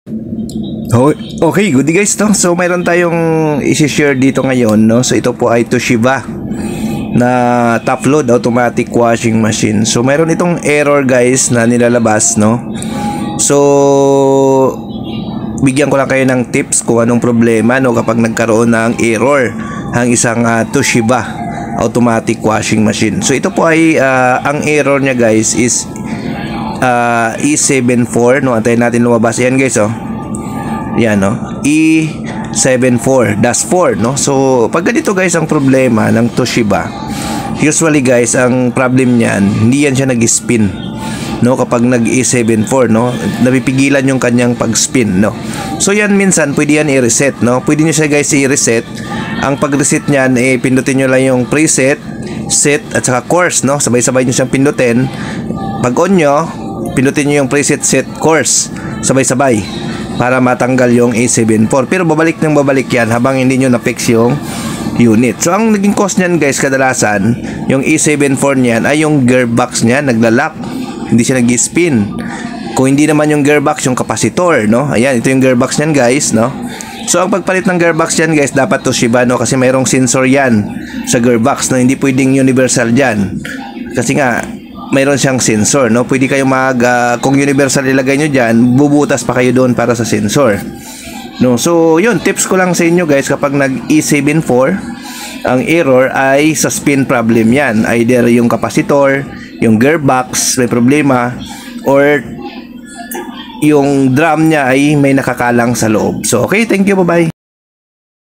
Okay, good guys, no? So mayroon tayong i-share dito ngayon, no? So ito po ay Toshiba na top load automatic washing machine. So mayroon itong error guys na nilalabas, no? So bigyan ko lang kayo ng tips kung anong problema, no, kapag nagkaroon ng error ang isang Toshiba automatic washing machine. So ito po ay ang error niya guys is E74, no? Antayin natin lumabas. Yan guys, oh. Yan, no? E74-4, no? So pag ganito guys ang problema ng Toshiba, usually guys ang problem niyan, hindi yan siya nag-spin, no? Kapag nag-E74, no, napipigilan yung kanyang pag-spin, no? So yan minsan pwede yan i-reset, no? Pwede nyo siya guys i-reset. Ang pag-reset niyan pindutin nyo lang yung preset, set at saka course, no? Sabay-sabay nyo siyang pindutin. Pag on nyo, pindutin nyo yung preset, set, course, sabay-sabay para matanggal yung E74. Pero babalik nang babalik yan habang hindi nyo na-fix yung unit. So ang naging cause niyan guys kadalasan, yung E74 niyan ay yung gearbox niya naglalak, hindi siya nag-spin. Kung hindi naman yung gearbox, yung capacitor, no? Ayan, ito yung gearbox niyan guys, no? So ang pagpalit ng gearbox niyan guys, dapat Toshiba, no? Kasi mayroong sensor yan sa gearbox, no? Hindi pwedeng universal dyan. Kasi nga mayroon siyang sensor, no? Pwede kayo kung universal ilagay nyo dyan, bubutas pa kayo doon para sa sensor, no? So yun, tips ko lang sa inyo guys, kapag nag E74 ang error ay sa spin problem yan. Either yung capacitor, yung gearbox may problema, or yung drum niya ay may nakakalang sa loob. So okay, thank you, bye bye.